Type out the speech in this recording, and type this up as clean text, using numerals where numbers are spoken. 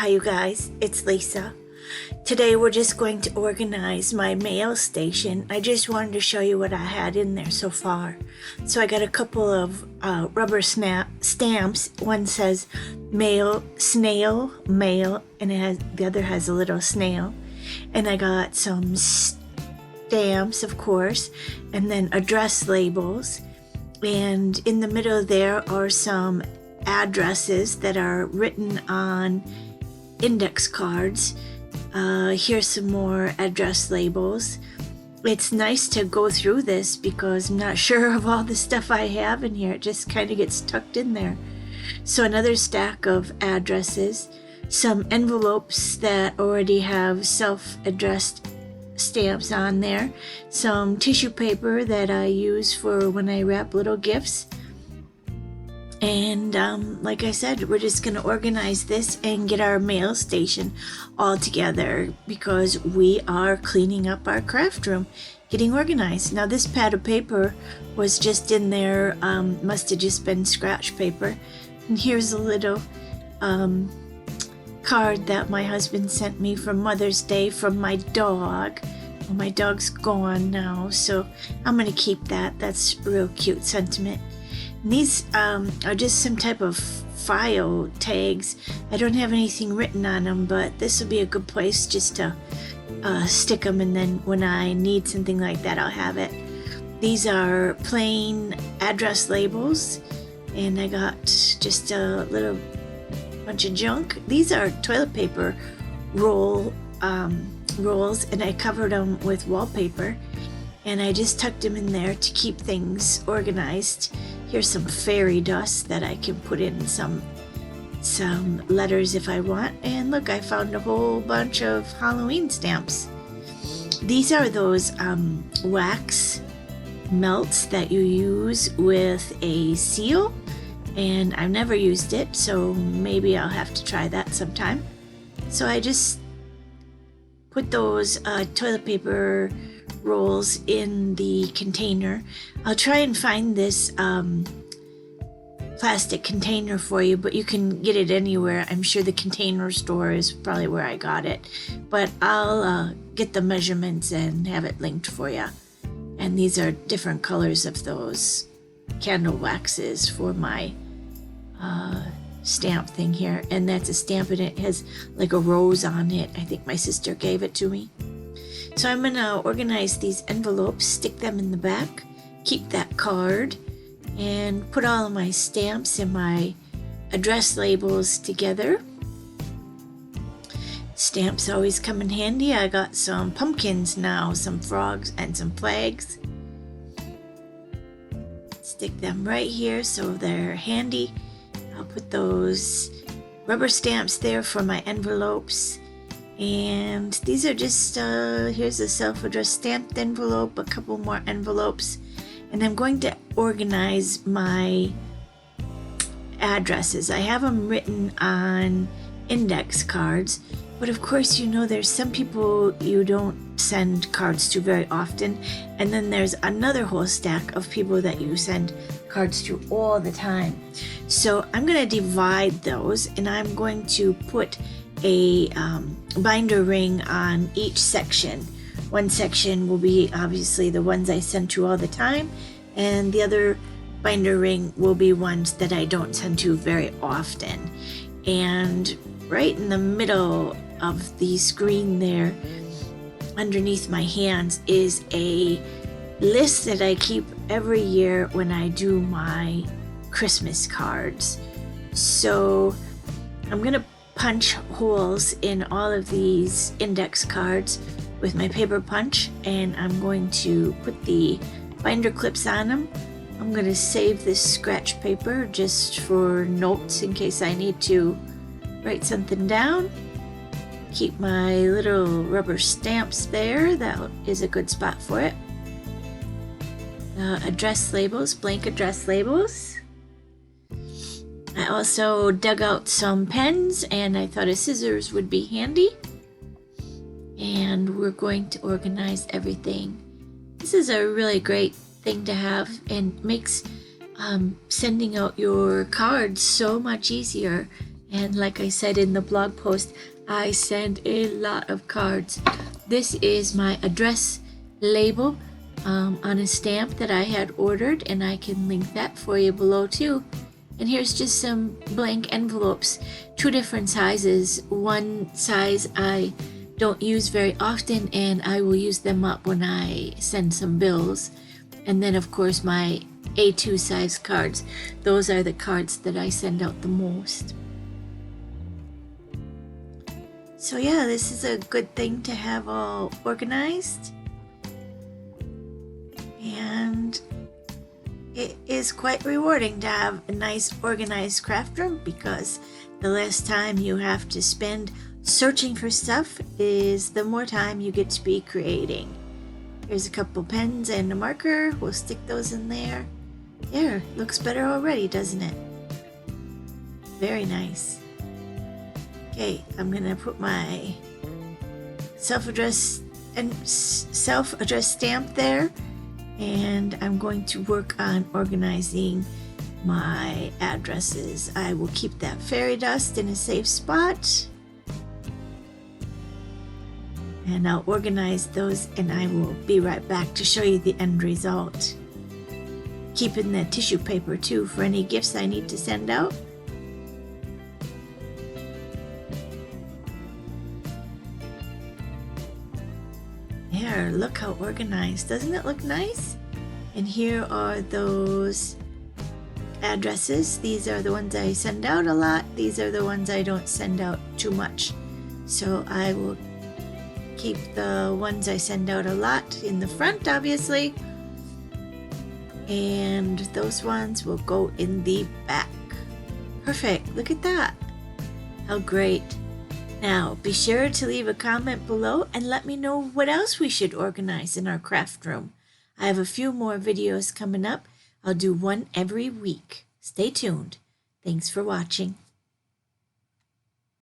Hi you guys, it's Lisa. Today we're just going to organize my mail station. I just wanted to show you what I had in there so far. So I got a couple of rubber stamps. One says mail, snail, mail, and the other has a little snail. And I got some stamps, of course, and then address labels. And in the middle there are some addresses that are written on index cards. Here's some more address labels. It's nice to go through this because I'm not sure of all the stuff I have in here. It just kind of gets tucked in there. So another stack of addresses, some envelopes that already have self-addressed stamps on there, some tissue paper that I use for when I wrap little gifts. And like I said, we're just going to organize this and get our mail station all together because we are cleaning up our craft room, getting organized. Now this pad of paper was just in there, must have just been scratch paper. And here's a little card that my husband sent me for Mother's Day from my dog. Well, my dog's gone now, so I'm going to keep that. That's a real cute sentiment. And these are just some type of file tags. I don't have anything written on them, but this will be a good place just to stick them, and then when I need something like that, I'll have it. These are plain address labels, and I got just a little bunch of junk. These are toilet paper rolls, and I covered them with wallpaper, and I just tucked them in there to keep things organized. Here's some fairy dust that I can put in some letters if I want. And look, I found a whole bunch of Halloween stamps. These are those wax melts that you use with a seal, and I've never used it, so maybe I'll have to try that sometime. So I just put those toilet paper rolls in the container. I'll try and find this plastic container for you, but you can get it anywhere. I'm sure the Container Store is probably where I got it, but I'll get the measurements and have it linked for you. And these are different colors of those candle waxes for my stamp thing here, and that's a stamp, and it has like a rose on it. I think my sister gave it to me. So I'm going to organize these envelopes, stick them in the back, keep that card, and put all of my stamps and my address labels together. Stamps always come in handy. I got some pumpkins now, some frogs, and some flags. Stick them right here so they're handy. I'll put those rubber stamps there for my envelopes. And these are just, here's a self-addressed stamped envelope, a couple more envelopes. And I'm going to organize my addresses. I have them written on index cards, but of course, you know, there's some people you don't send cards to very often. And then there's another whole stack of people that you send cards to all the time. So I'm going to divide those, and I'm going to put a binder ring on each section. One section will be obviously the ones I send to all the time, and the other binder ring will be ones that I don't send to very often. And right in the middle of the screen there, underneath my hands, is a list that I keep every year when I do my Christmas cards. So I'm gonna punch holes in all of these index cards with my paper punch, and I'm going to put the binder clips on them. I'm going to save this scratch paper just for notes in case I need to write something down. Keep my little rubber stamps there. That is a good spot for it. Address labels, blank address labels. I also dug out some pens, and I thought a scissors would be handy. And we're going to organize everything. This is a really great thing to have, and makes sending out your cards so much easier. And like I said in the blog post, I send a lot of cards. This is my address label on a stamp that I had ordered, and I can link that for you below too. And here's just some blank envelopes, 2 different sizes. One size I don't use very often, and I will use them up when I send some bills. And then of course my A2 size cards. Those are the cards that I send out the most. So yeah, this is a good thing to have all organized. And it is quite rewarding to have a nice organized craft room, because the less time you have to spend searching for stuff is the more time you get to be creating. Here's a couple pens and a marker. We'll stick those in there. There, looks better already, doesn't it? Very nice. Okay, I'm gonna put my self-addressed stamp there, and I'm going to work on organizing my addresses. I will keep that fairy dust in a safe spot, and I'll organize those, and I will be right back to show you the end result. Keeping the tissue paper too for any gifts I need to send out. There, look how organized. Doesn't it look nice? And here are those addresses. These are the ones I send out a lot. These are the ones I don't send out too much. So I will keep the ones I send out a lot in the front, obviously. And those ones will go in the back. Perfect. Look at that. How great. Now, be sure to leave a comment below and let me know what else we should organize in our craft room. I have a few more videos coming up. I'll do one every week. Stay tuned. Thanks for watching.